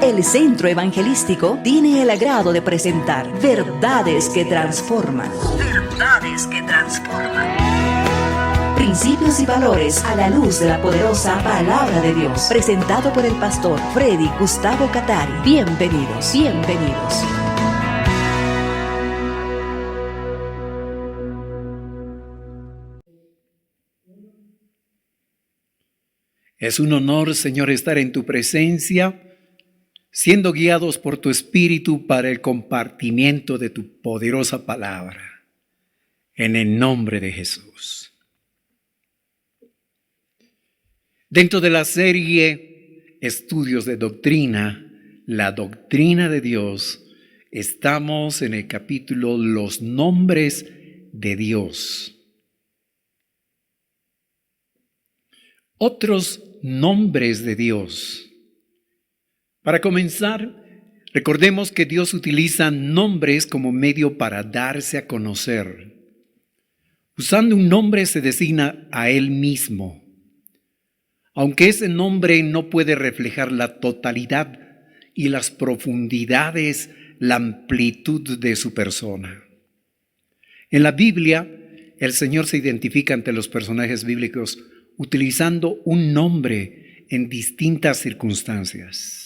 El Centro Evangelístico tiene el agrado de presentar Verdades que Transforman. Verdades que Transforman. Principios y valores a la luz de la poderosa Palabra de Dios. Presentado por el pastor Freddy Gustavo Catari. Bienvenidos, bienvenidos. Es un honor, Señor, estar en tu presencia, siendo guiados por tu Espíritu para el compartimiento de tu poderosa palabra. En el nombre de Jesús. Dentro de la serie Estudios de Doctrina, la doctrina de Dios, estamos en el capítulo Los nombres de Dios. Otros nombres de Dios. Para comenzar, recordemos que Dios utiliza nombres como medio para darse a conocer. Usando un nombre se designa a Él mismo. Aunque ese nombre no puede reflejar la totalidad y las profundidades, la amplitud de su persona. En la Biblia, el Señor se identifica ante los personajes bíblicos utilizando un nombre en distintas circunstancias.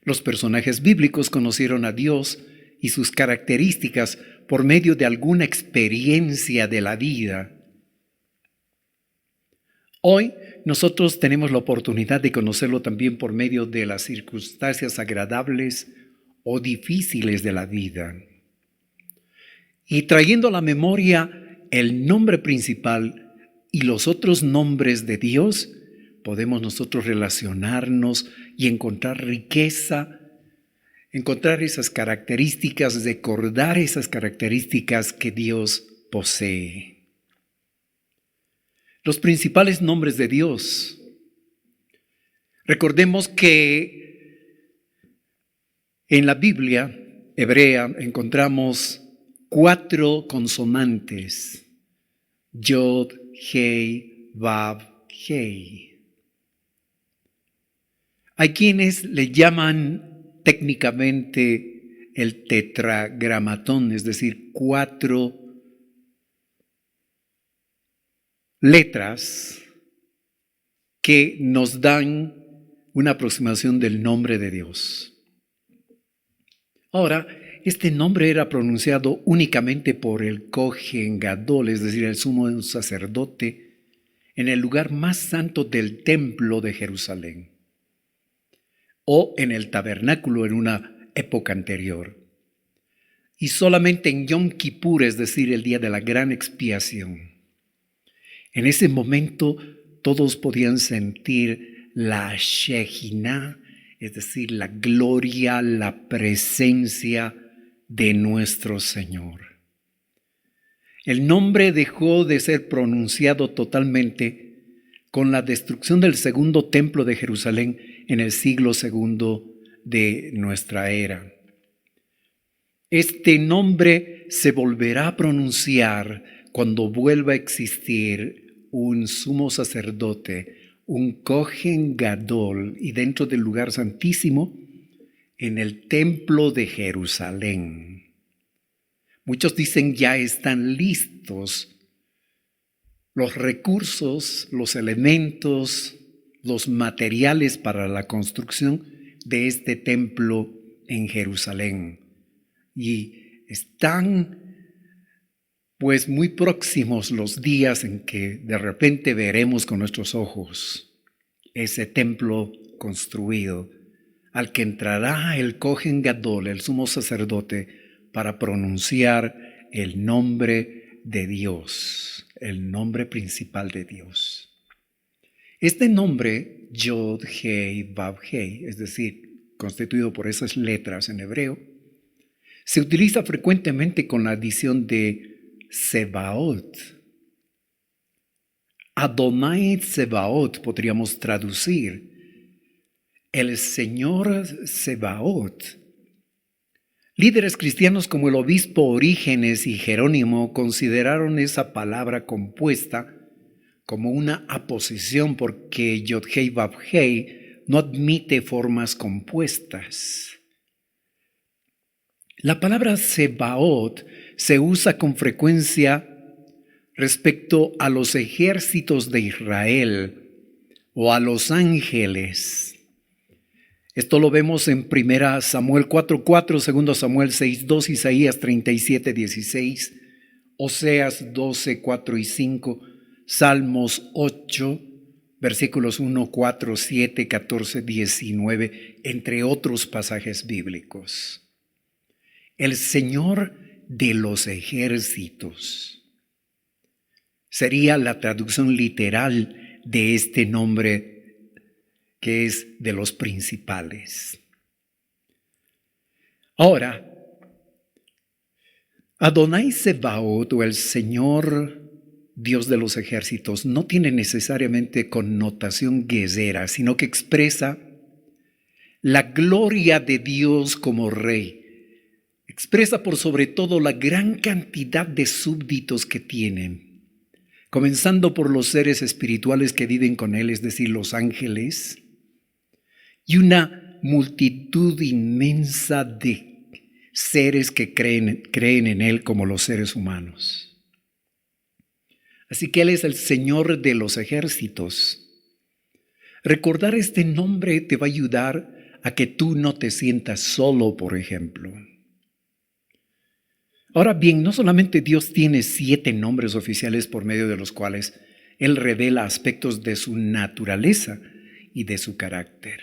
Los personajes bíblicos conocieron a Dios y sus características por medio de alguna experiencia de la vida. Hoy nosotros tenemos la oportunidad de conocerlo también por medio de las circunstancias agradables o difíciles de la vida. Y trayendo a la memoria el nombre principal y los otros nombres de Dios, podemos nosotros relacionarnos y encontrar riqueza, encontrar esas características, recordar esas características que Dios posee. Los principales nombres de Dios. Recordemos que en la Biblia hebrea encontramos 4 consonantes: Yod, Hei, Vav, Hei. Hay quienes le llaman técnicamente el tetragramatón, es decir, 4 letras que nos dan una aproximación del nombre de Dios. Ahora, este nombre era pronunciado únicamente por el Kohen Gadol, es decir, el sumo sacerdote, en el lugar más santo del templo de Jerusalén, o en el tabernáculo en una época anterior. Y solamente en Yom Kippur, es decir, el día de la gran expiación. En ese momento todos podían sentir la Shekinah, es decir, la gloria, la presencia de nuestro Señor. El nombre dejó de ser pronunciado totalmente con la destrucción del segundo templo de Jerusalén en el siglo II de nuestra era. Este nombre se volverá a pronunciar cuando vuelva a existir un sumo sacerdote, un Kohen Gadol, y dentro del lugar santísimo, en el templo de Jerusalén. Muchos dicen ya están listos los recursos, los elementos, los materiales para la construcción de este templo en Jerusalén. Y están pues muy próximos los días en que de repente veremos con nuestros ojos ese templo construido, al que entrará el Kohen Gadol, el sumo sacerdote, para pronunciar el nombre de Dios, el nombre principal de Dios. Este nombre, Yod, Hei, Vav, Hei, es decir, constituido por esas letras en hebreo, se utiliza frecuentemente con la adición de Sebaot. Adonai Sebaot podríamos traducir. El Señor Sebaot. Líderes cristianos como el obispo Orígenes y Jerónimo consideraron esa palabra compuesta como una aposición porque Yod Hei Vav Hei no admite formas compuestas. La palabra Sebaot se usa con frecuencia respecto a los ejércitos de Israel o a los ángeles. Esto lo vemos en 1 Samuel 4:4, 2 Samuel 6:2, Isaías 37:16, Oseas 12:4 y 5, Salmos 8, versículos 1, 4, 7, 14, 19, entre otros pasajes bíblicos. El Señor de los ejércitos sería la traducción literal de este nombre, que es de los principales. Ahora, Adonai Sebaot, o el Señor Dios de los ejércitos, no tiene necesariamente connotación guerrera, sino que expresa la gloria de Dios como Rey. Expresa por sobre todo la gran cantidad de súbditos que tienen, comenzando por los seres espirituales que viven con Él, es decir, los ángeles, y una multitud inmensa de seres que creen en Él como los seres humanos. Así que Él es el Señor de los ejércitos. Recordar este nombre te va a ayudar a que tú no te sientas solo, por ejemplo. Ahora bien, no solamente Dios tiene 7 nombres oficiales por medio de los cuales Él revela aspectos de su naturaleza y de su carácter.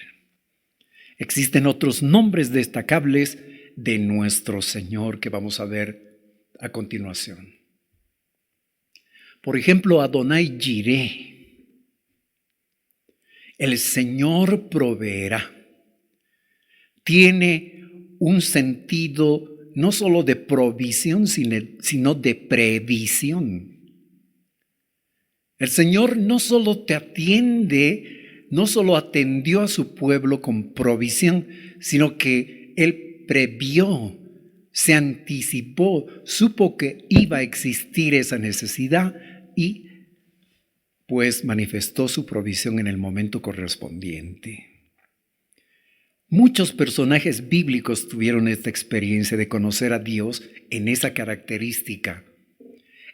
Existen otros nombres destacables de nuestro Señor que vamos a ver a continuación. Por ejemplo, Adonai Jireh, el Señor proveerá. Tiene un sentido no solo de provisión, sino de previsión. El Señor no solo te atiende, no solo atendió a su pueblo con provisión, sino que Él previó, se anticipó, supo que iba a existir esa necesidad y pues manifestó su provisión en el momento correspondiente. Muchos personajes bíblicos tuvieron esta experiencia de conocer a Dios en esa característica.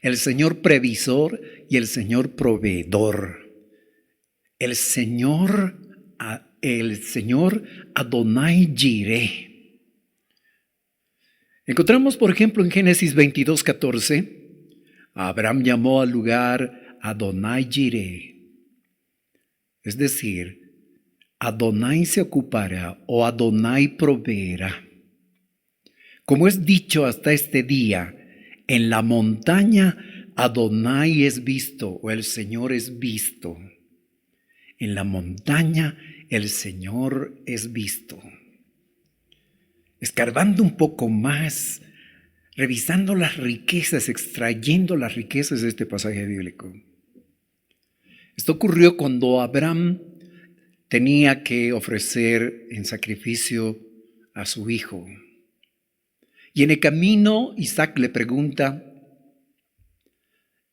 El Señor previsor y el Señor proveedor. El Señor Adonai Jireh. Encontramos, por ejemplo, en Génesis 22:14, Abraham llamó al lugar Adonai Jireh. Es decir, Adonai se ocupará o Adonai proveerá. Como es dicho hasta este día, en la montaña Adonai es visto o el Señor es visto. En la montaña el Señor es visto. Escarbando un poco más, revisando las riquezas, extrayendo las riquezas de este pasaje bíblico. Esto ocurrió cuando Abraham tenía que ofrecer en sacrificio a su hijo. Y en el camino Isaac le pregunta,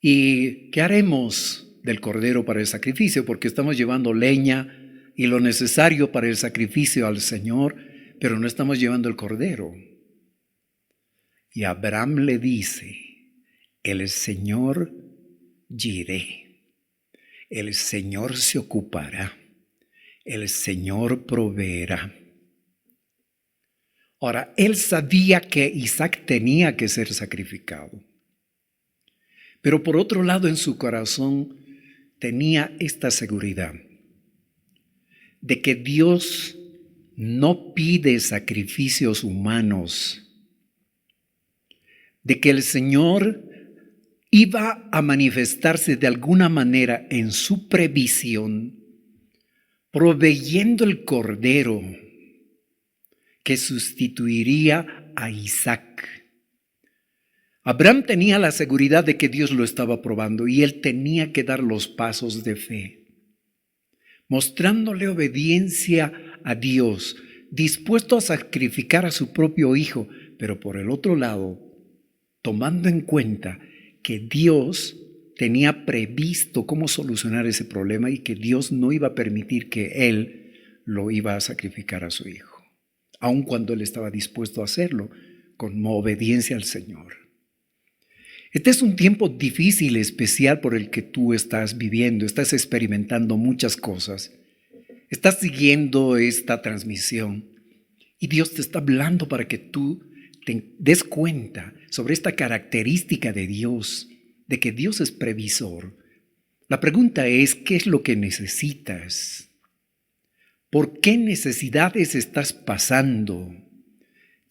¿y qué haremos del cordero para el sacrificio? Porque estamos llevando leña y lo necesario para el sacrificio al Señor, pero no estamos llevando el cordero. Y Abraham le dice, el Señor Jireh, el Señor se ocupará. El Señor proveerá. Ahora, él sabía que Isaac tenía que ser sacrificado. Pero por otro lado, en su corazón tenía esta seguridad de que Dios no pide sacrificios humanos, de que el Señor iba a manifestarse de alguna manera en su previsión, proveyendo el cordero que sustituiría a Isaac. Abraham tenía la seguridad de que Dios lo estaba probando y él tenía que dar los pasos de fe, mostrándole obediencia a Dios, dispuesto a sacrificar a su propio hijo, pero por el otro lado, tomando en cuenta que Dios tenía previsto cómo solucionar ese problema y que Dios no iba a permitir que él lo iba a sacrificar a su hijo, aun cuando él estaba dispuesto a hacerlo como obediencia al Señor. Este es un tiempo difícil, especial por el que tú estás viviendo, estás experimentando muchas cosas, estás siguiendo esta transmisión y Dios te está hablando para que tú te des cuenta sobre esta característica de Dios, de que Dios es previsor. La pregunta es, ¿qué es lo que necesitas? ¿Por qué necesidades estás pasando?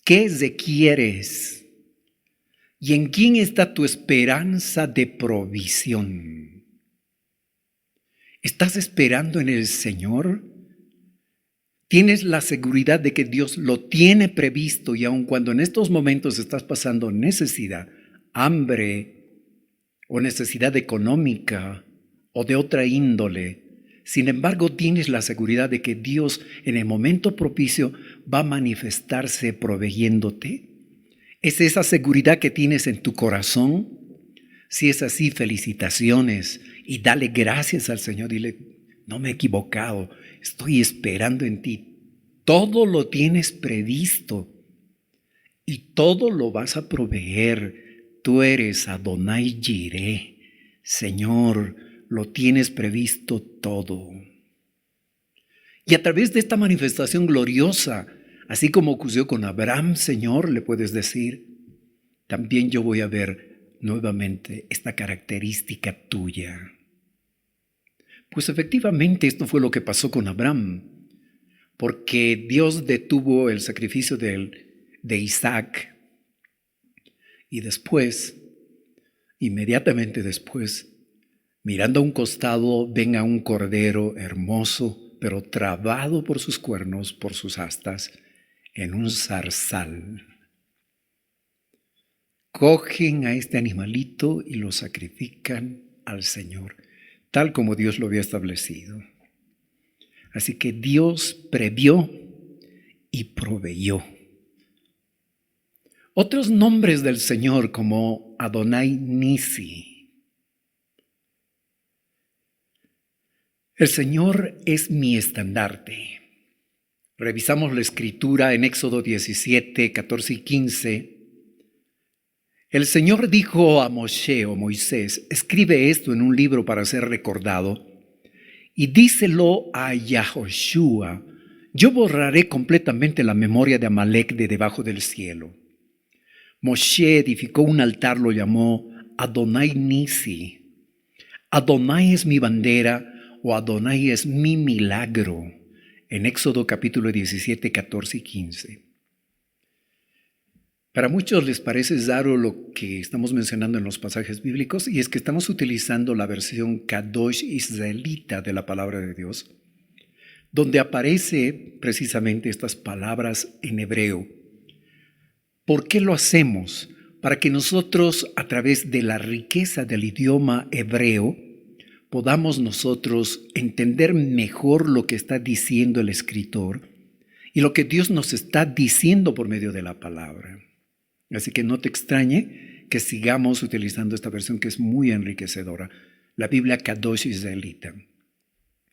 ¿Qué requieres? ¿Y en quién está tu esperanza de provisión? ¿Estás esperando en el Señor? ¿Tienes la seguridad de que Dios lo tiene previsto y aun cuando en estos momentos estás pasando necesidad, hambre o necesidad económica o de otra índole, sin embargo tienes la seguridad de que Dios en el momento propicio va a manifestarse proveyéndote? ¿Es esa seguridad que tienes en tu corazón? Si es así, felicitaciones y dale gracias al Señor. Dile, no me he equivocado, estoy esperando en ti. Todo lo tienes previsto y todo lo vas a proveer. Tú eres Adonai Jireh, Señor, lo tienes previsto todo. Y a través de esta manifestación gloriosa, así como ocurrió con Abraham, Señor, le puedes decir, también yo voy a ver nuevamente esta característica tuya. Pues efectivamente esto fue lo que pasó con Abraham, porque Dios detuvo el sacrificio de Isaac y después, inmediatamente después, mirando a un costado, ven a un cordero hermoso, pero trabado por sus cuernos, por sus astas, en un zarzal. Cogen a este animalito y lo sacrifican al Señor, tal como Dios lo había establecido. Así que Dios previó y proveyó. Otros nombres del Señor como Adonai Nisi. El Señor es mi estandarte. Revisamos la escritura en Éxodo 17, 14 y 15. El Señor dijo a Moshe o Moisés, escribe esto en un libro para ser recordado y díselo a Yahoshua, yo borraré completamente la memoria de Amalek de debajo del cielo. Moshe edificó un altar, lo llamó Adonai Nisi. Adonai es mi bandera o Adonai es mi milagro. En Éxodo capítulo 17, 14 y 15. Para muchos les parece raro lo que estamos mencionando en los pasajes bíblicos y es que estamos utilizando la versión Kadosh israelita de la palabra de Dios, donde aparece precisamente estas palabras en hebreo. ¿Por qué lo hacemos? Para que nosotros, a través de la riqueza del idioma hebreo, podamos nosotros entender mejor lo que está diciendo el escritor y lo que Dios nos está diciendo por medio de la palabra. Así que no te extrañe que sigamos utilizando esta versión que es muy enriquecedora, la Biblia Kadosh israelita.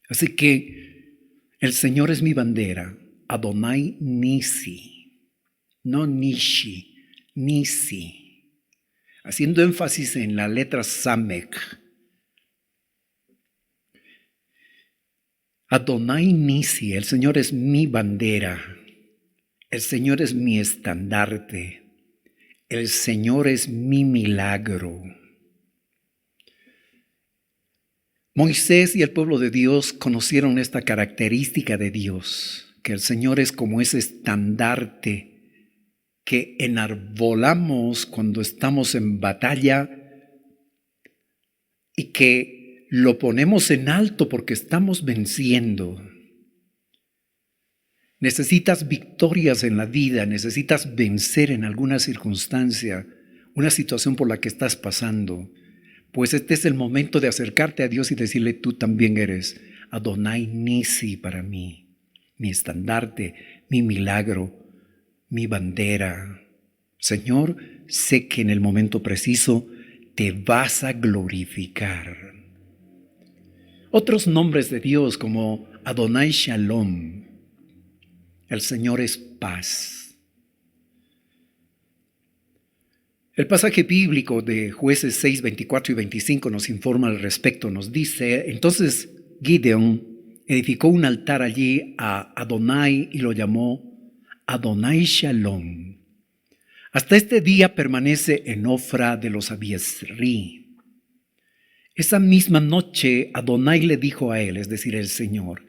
Así que el Señor es mi bandera, Adonai Nisi, no Nishi, Nisi, haciendo énfasis en la letra Samek. Adonai Nisi, el Señor es mi bandera, el Señor es mi estandarte, el Señor es mi milagro. Moisés y el pueblo de Dios conocieron esta característica de Dios, que el Señor es como ese estandarte que enarbolamos cuando estamos en batalla y que lo ponemos en alto porque estamos venciendo. Necesitas victorias en la vida, necesitas vencer en alguna circunstancia, una situación por la que estás pasando. Pues este es el momento de acercarte a Dios y decirle, tú también eres Adonai Nisi para mí, mi estandarte, mi milagro, mi bandera. Señor, sé que en el momento preciso te vas a glorificar. Otros nombres de Dios como Adonai Shalom. El Señor es paz. El pasaje bíblico de Jueces 6, 24 y 25 nos informa al respecto. Nos dice, entonces Gideón edificó un altar allí a Adonai y lo llamó Adonai Shalom. Hasta este día permanece en Ofra de los Abiezrí. Esa misma noche Adonai le dijo a él, es decir, el Señor,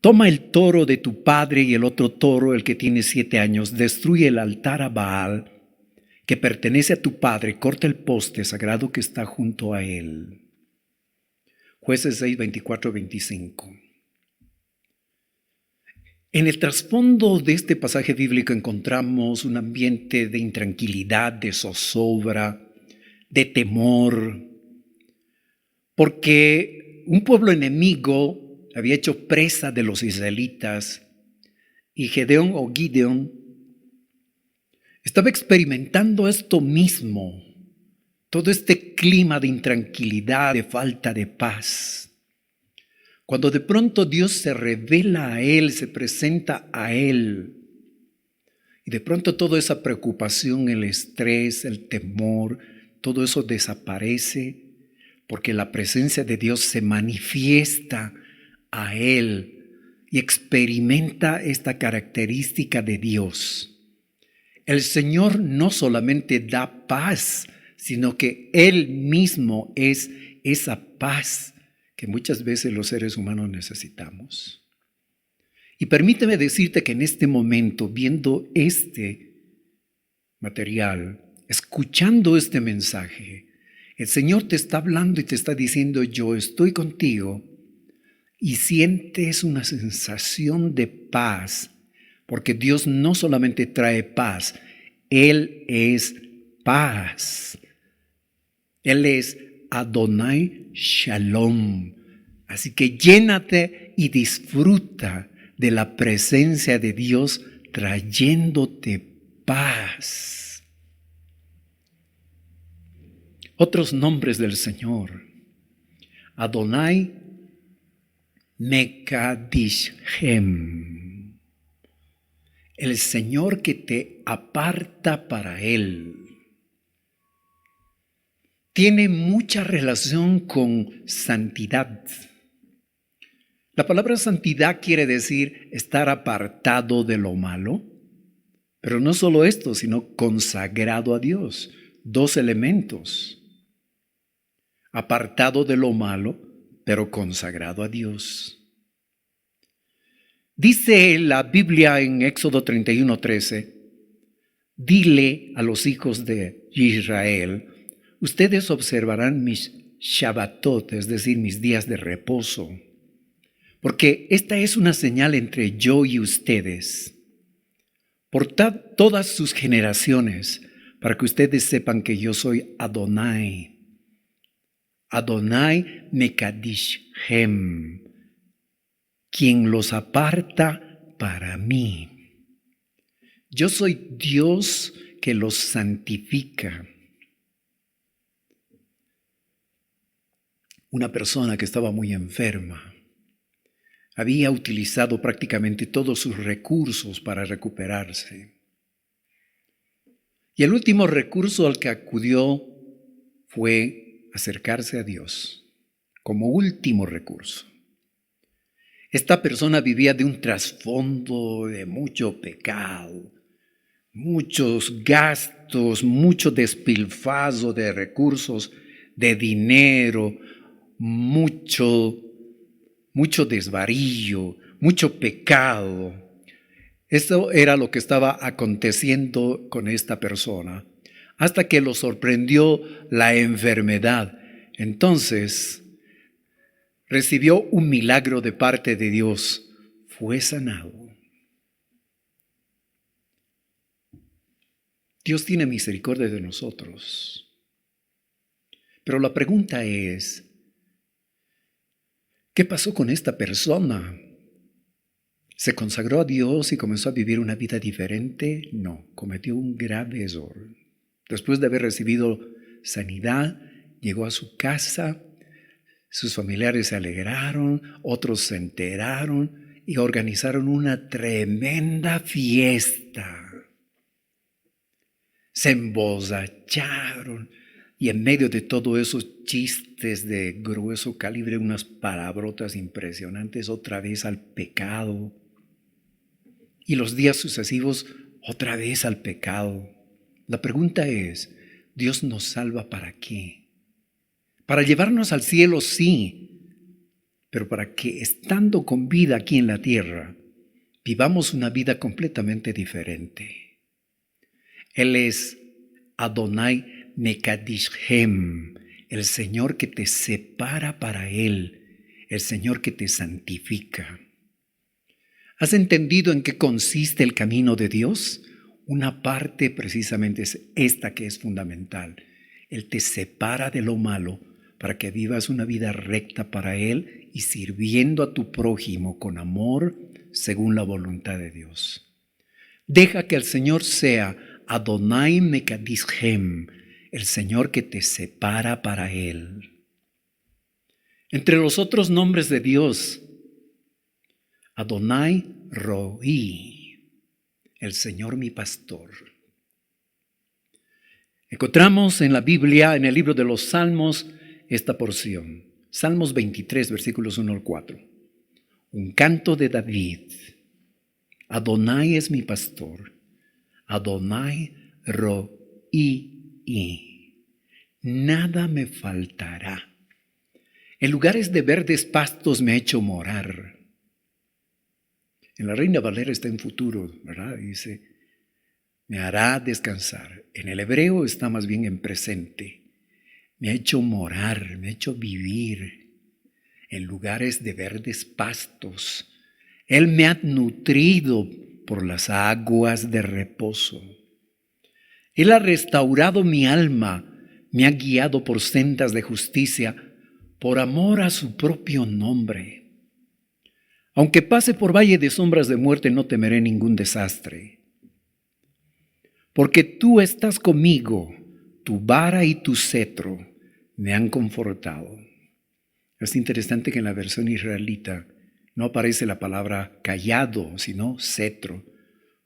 toma el toro de tu padre y el otro toro, el que tiene 7 años, destruye el altar a Baal, que pertenece a tu padre, corta el poste sagrado que está junto a él. Jueces 6, 24, 25. En el trasfondo de este pasaje bíblico encontramos un ambiente de intranquilidad, de zozobra, de temor, porque un pueblo enemigo había hecho presa de los israelitas y Gideón estaba experimentando esto mismo, todo este clima de intranquilidad, de falta de paz. Cuando de pronto Dios se revela a él, se presenta a él, y de pronto toda esa preocupación, el estrés, el temor, todo eso desaparece, porque la presencia de Dios se manifiesta a él y experimenta esta característica de Dios. El Señor no solamente da paz, sino que Él mismo es esa paz que muchas veces los seres humanos necesitamos. Y permíteme decirte que en este momento, viendo este material, escuchando este mensaje, el Señor te está hablando y te está diciendo, yo estoy contigo, y sientes una sensación de paz, porque Dios no solamente trae paz, Él es paz. Él es Adonai Shalom. Así que llénate y disfruta de la presencia de Dios trayéndote paz. Otros nombres del Señor. Adonai Mekadishem. El Señor que te aparta para Él. Tiene mucha relación con santidad. La palabra santidad quiere decir estar apartado de lo malo, pero no solo esto, sino consagrado a Dios. 2 elementos. Apartado de lo malo, pero consagrado a Dios. Dice la Biblia en Éxodo 31:13, dile a los hijos de Israel, ustedes observarán mis Shabbatot, es decir, mis días de reposo, porque esta es una señal entre yo y ustedes, por todas sus generaciones, para que ustedes sepan que yo soy Adonai, Adonai Mekadishem, quien los aparta para mí. Yo soy Dios que los santifica. Una persona que estaba muy enferma había utilizado prácticamente todos sus recursos para recuperarse. Y el último recurso al que acudió fue acercarse a Dios como último recurso. Esta persona vivía de un trasfondo de mucho pecado, muchos gastos, mucho despilfarro de recursos, de dinero, mucho desvarío, mucho pecado. Esto era lo que estaba aconteciendo con esta persona, hasta que lo sorprendió la enfermedad. Entonces recibió un milagro de parte de Dios, fue sanado. Dios tiene misericordia de nosotros. Pero la pregunta es, ¿qué pasó con esta persona? ¿Se consagró a Dios y comenzó a vivir una vida diferente? No, cometió un grave error. Después de haber recibido sanidad, llegó a su casa, Sus familiares se alegraron, otros se enteraron y organizaron una tremenda fiesta. Se emborracharon y en medio de todos esos chistes de grueso calibre, unas palabrotas impresionantes, otra vez al pecado. Y los días sucesivos, otra vez al pecado. La pregunta es, ¿Dios nos salva para qué? Para llevarnos al cielo, sí, pero para que estando con vida aquí en la tierra, vivamos una vida completamente diferente. Él es Adonai Mekadishhem, el Señor que te separa para Él, el Señor que te santifica. ¿Has entendido en qué consiste el camino de Dios? Una parte precisamente es esta que es fundamental. Él te separa de lo malo para que vivas una vida recta para Él y sirviendo a tu prójimo con amor según la voluntad de Dios. Deja que el Señor sea Adonai Mekadishhem, el Señor que te separa para Él. Entre los otros nombres de Dios, Adonai Roí, el Señor mi pastor. Encontramos en la Biblia, en el libro de los Salmos, esta porción. Salmos 23, versículos 1 al 4. Un canto de David. Adonai es mi pastor. Adonai Roí. Nada me faltará. En lugares de verdes pastos me ha hecho morar. En la Reina Valera está en futuro, ¿verdad? Dice, me hará descansar. En el hebreo está más bien en presente. Me ha hecho morar, me ha hecho vivir en lugares de verdes pastos. Él me ha nutrido por las aguas de reposo. Él ha restaurado mi alma, me ha guiado por sendas de justicia, por amor a su propio nombre. Aunque pase por valle de sombras de muerte, no temeré ningún desastre. Porque tú estás conmigo, tu vara y tu cetro me han confortado. Es interesante que en la versión israelita no aparece la palabra cayado, sino cetro.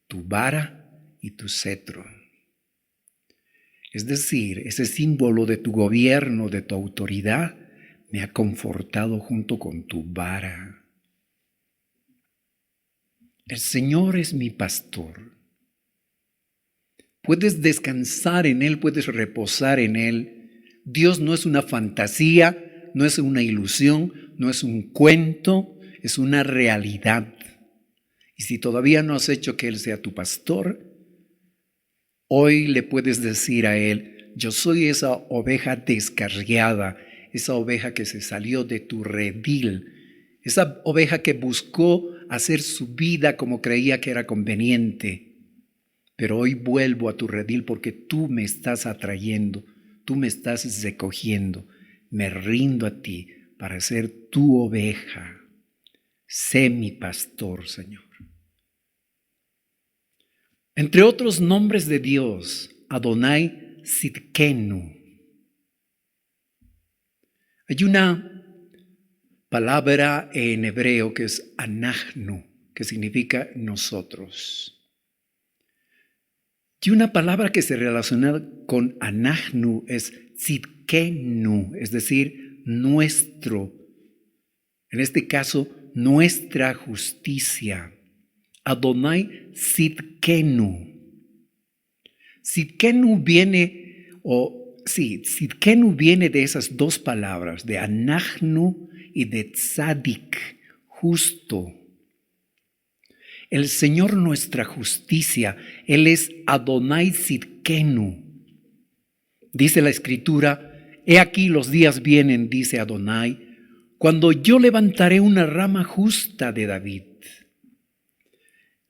Tu vara y tu cetro. Es decir, ese símbolo de tu gobierno, de tu autoridad, me ha confortado junto con tu vara. El Señor es mi pastor. Puedes descansar en Él, puedes reposar en Él. Dios no es una fantasía, no es una ilusión, no es un cuento, es una realidad. Y si todavía no has hecho que Él sea tu pastor, hoy le puedes decir a Él, yo soy esa oveja descarriada, esa oveja que se salió de tu redil, esa oveja que buscó hacer su vida como creía que era conveniente. Pero hoy vuelvo a tu redil porque tú me estás atrayendo, tú me estás recogiendo. Me rindo a ti para ser tu oveja. Sé mi pastor, Señor. Entre otros nombres de Dios, Adonai Sidkenu. Hay una palabra en hebreo que es anachnu, que significa nosotros. Y una palabra que se relaciona con anachnu es tzidkenu, es decir, nuestro. En este caso, nuestra justicia. Adonai tzidkenu. Tzidkenu viene, tzidkenu viene de esas dos palabras, de anachnu y de tzadik, justo. El Señor nuestra justicia, Él es Adonai Tzidkenu. Dice la Escritura, he aquí los días vienen, dice Adonai, cuando yo levantaré una rama justa de David.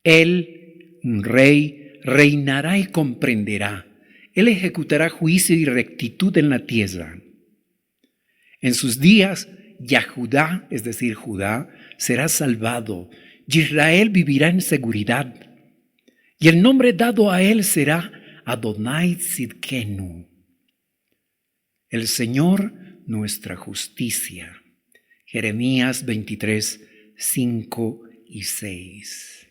Él, un rey, reinará y comprenderá. Él ejecutará juicio y rectitud en la tierra. En sus días, Yahudá, es decir, Judá, será salvado. Israel vivirá en seguridad, y el nombre dado a él será Adonai Tzidkenu, el Señor nuestra justicia. Jeremías 23, 5 y 6.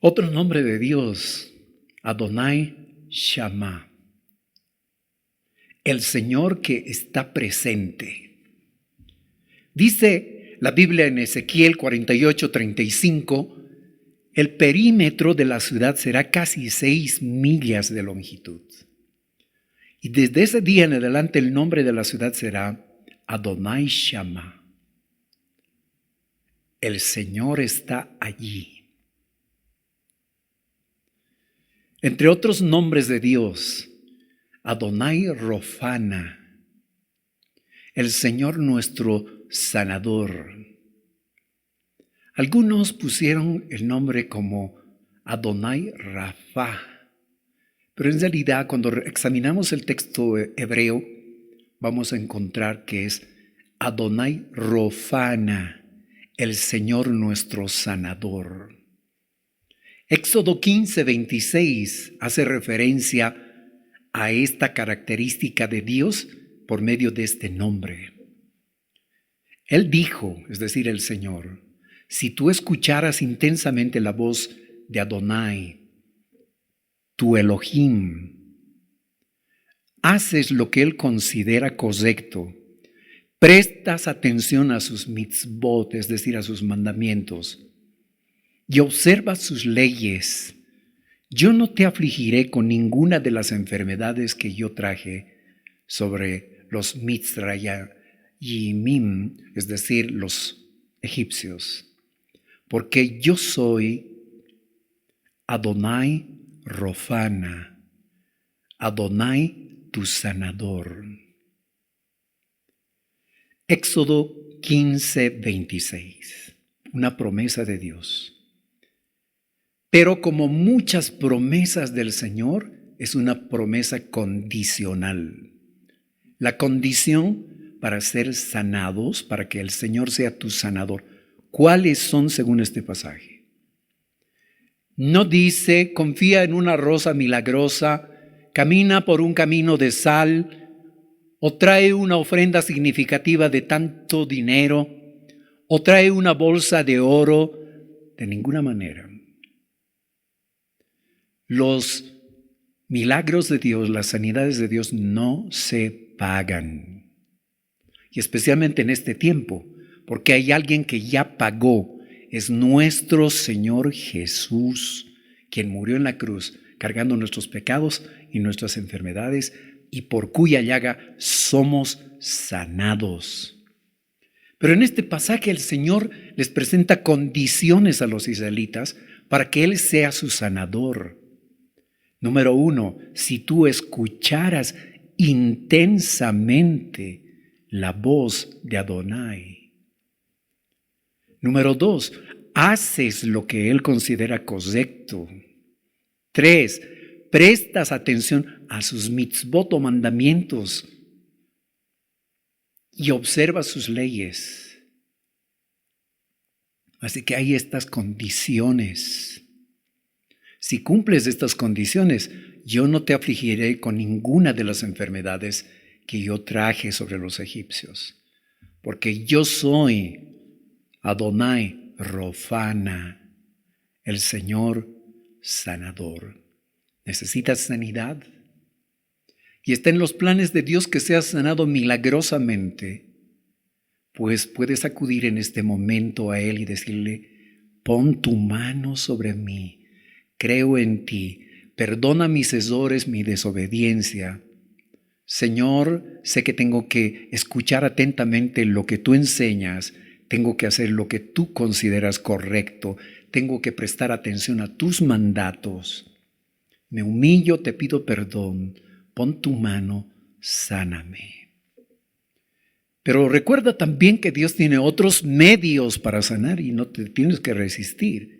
Otro nombre de Dios, Adonai Shammah, el Señor que está presente. Dice la Biblia en Ezequiel 48, 35, el perímetro de la ciudad será casi 6 millas de longitud. Y desde ese día en adelante el nombre de la ciudad será Adonai Shammah. El Señor está allí. Entre otros nombres de Dios, Adonai Rofana, el Señor nuestro sanador. Algunos pusieron el nombre como Adonai Rafa, pero en realidad cuando examinamos el texto hebreo vamos a encontrar que es Adonai Rofana, el Señor nuestro sanador. Éxodo 15, 26 hace referencia a esta característica de Dios por medio de este nombre. Él dijo, es decir, el Señor, si tú escucharas intensamente la voz de Adonai, tu Elohim, haces lo que Él considera correcto, prestas atención a sus mitzvot, es decir, a sus mandamientos, y observas sus leyes, yo no te afligiré con ninguna de las enfermedades que yo traje sobre los Mitzrayimim, es decir, los egipcios, porque yo soy Adonai Rofana, Adonai tu sanador. Éxodo 15, 26, una promesa de Dios. Pero como muchas promesas del Señor, es una promesa condicional. La condición para ser sanados, para que el Señor sea tu sanador, ¿cuáles son según este pasaje? No dice, confía en una rosa milagrosa, camina por un camino de sal, o trae una ofrenda significativa de tanto dinero, o trae una bolsa de oro, de ninguna manera. Los milagros de Dios, las sanidades de Dios no se pagan. Y especialmente en este tiempo, porque hay alguien que ya pagó. Es nuestro Señor Jesús, quien murió en la cruz, cargando nuestros pecados y nuestras enfermedades, y por cuya llaga somos sanados. Pero en este pasaje el Señor les presenta condiciones a los israelitas para que Él sea su sanador. Número 1, si tú escucharas intensamente la voz de Adonai. Número 2, haces lo que Él considera correcto. 3, prestas atención a sus mitzvot o mandamientos y observas sus leyes. Así que hay estas condiciones. Si cumples estas condiciones, yo no te afligiré con ninguna de las enfermedades que yo traje sobre los egipcios, porque yo soy Adonai Rofana, el Señor sanador. ¿Necesitas sanidad? Y está en los planes de Dios que seas sanado milagrosamente, pues puedes acudir en este momento a Él y decirle, pon tu mano sobre mí. Creo en ti, perdona mis errores, mi desobediencia. Señor, sé que tengo que escuchar atentamente lo que tú enseñas, tengo que hacer lo que tú consideras correcto, tengo que prestar atención a tus mandatos. Me humillo, te pido perdón, pon tu mano, sáname. Pero recuerda también que Dios tiene otros medios para sanar y no te tienes que resistir.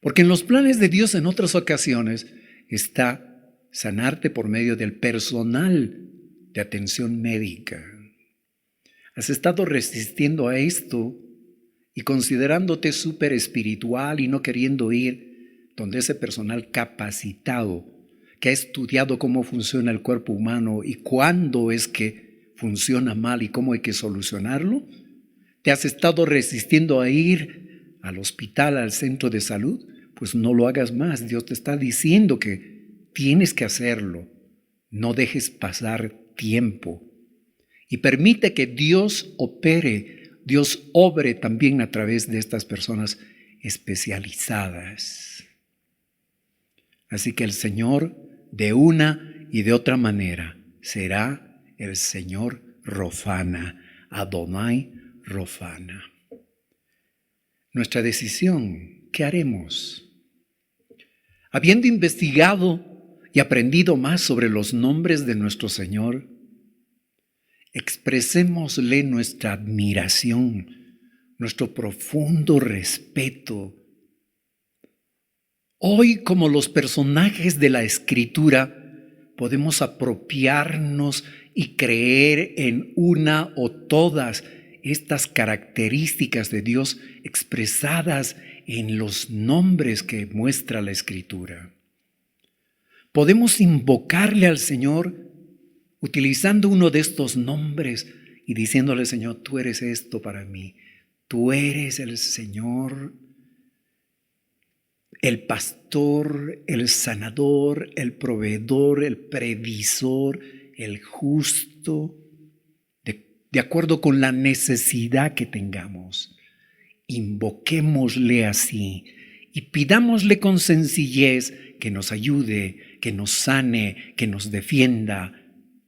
Porque en los planes de Dios en otras ocasiones está sanarte por medio del personal de atención médica. Has estado resistiendo a esto y considerándote súper espiritual y no queriendo ir donde ese personal capacitado que ha estudiado cómo funciona el cuerpo humano y cuándo es que funciona mal y cómo hay que solucionarlo, ¿te has estado resistiendo a ir al hospital, al centro de salud? Pues no lo hagas más. Dios te está diciendo que tienes que hacerlo. No dejes pasar tiempo. Y permite que Dios opere, Dios obre también a través de estas personas especializadas. Así que el Señor, de una y de otra manera, será el Señor Rofana, Adonai Rofana. Nuestra decisión, ¿qué haremos? Habiendo investigado y aprendido más sobre los nombres de nuestro Señor, expresémosle nuestra admiración, nuestro profundo respeto. Hoy, como los personajes de la Escritura, podemos apropiarnos y creer en una o todas estas características de Dios expresadas en los nombres que muestra la Escritura. Podemos invocarle al Señor utilizando uno de estos nombres y diciéndole: Señor, tú eres esto para mí. Tú eres el Señor, el pastor, el sanador, el proveedor, el previsor, el justo, de acuerdo con la necesidad que tengamos. Invoquémosle así y pidámosle con sencillez que nos ayude, que nos sane, que nos defienda,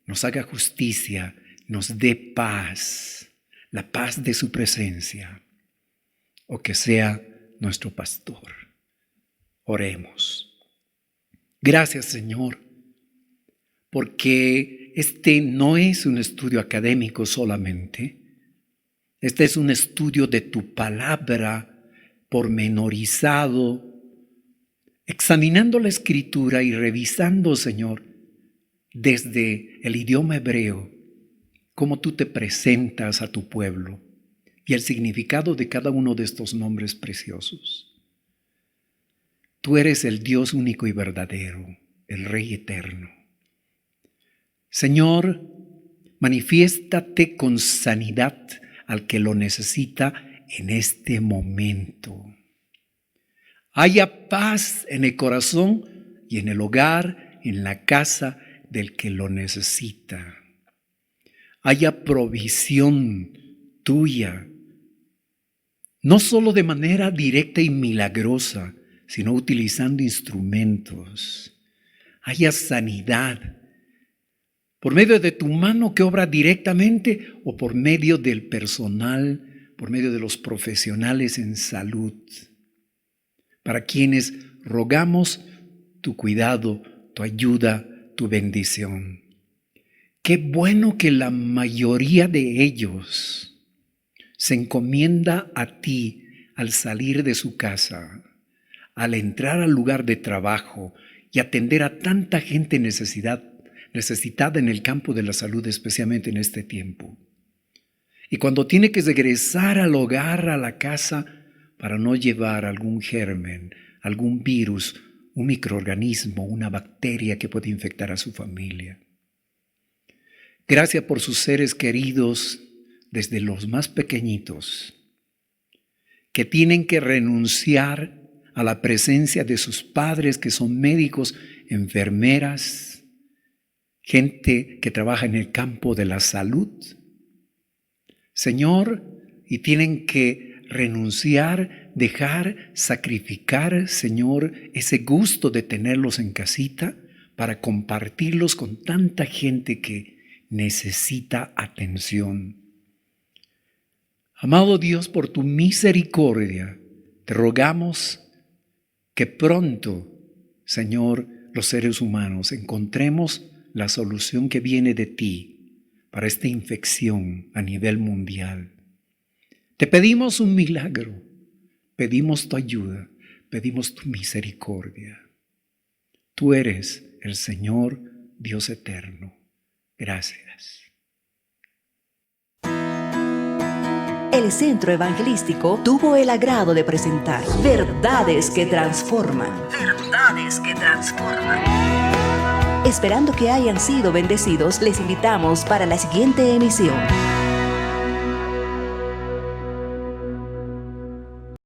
nos haga justicia, nos dé paz, la paz de su presencia, o que sea nuestro pastor. Oremos. Gracias, Señor, porque este no es un estudio académico solamente. Este es un estudio de tu palabra pormenorizado, examinando la Escritura y revisando, Señor, desde el idioma hebreo, cómo tú te presentas a tu pueblo y el significado de cada uno de estos nombres preciosos. Tú eres el Dios único y verdadero, el Rey eterno. Señor, manifiéstate con sanidad al que lo necesita en este momento. Haya paz en el corazón y en el hogar, en la casa del que lo necesita. Haya provisión tuya, no solo de manera directa y milagrosa, sino utilizando instrumentos. Haya sanidad por medio de tu mano que obra directamente o por medio del personal, por medio de los profesionales en salud, para quienes rogamos tu cuidado, tu ayuda, tu bendición. Qué bueno que la mayoría de ellos se encomienda a ti al salir de su casa, al entrar al lugar de trabajo y atender a tanta gente necesitada en el campo de la salud, especialmente en este tiempo. Y cuando tiene que regresar al hogar, a la casa, para no llevar algún germen, algún virus, un microorganismo, una bacteria que puede infectar a su familia. Gracias por sus seres queridos, desde los más pequeñitos, que tienen que renunciar a la presencia de sus padres, que son médicos, enfermeras, gente que trabaja en el campo de la salud. Señor, y tienen que renunciar, dejar, sacrificar, Señor, ese gusto de tenerlos en casita para compartirlos con tanta gente que necesita atención. Amado Dios, por tu misericordia, te rogamos que pronto, Señor, los seres humanos encontremos la solución que viene de ti para esta infección a nivel mundial. Te pedimos un milagro, pedimos tu ayuda, pedimos tu misericordia. Tú eres el Señor Dios eterno. Gracias. El Centro Evangelístico tuvo el agrado de presentar Verdades que Transforman. Verdades que Transforman. Esperando que hayan sido bendecidos, les invitamos para la siguiente emisión.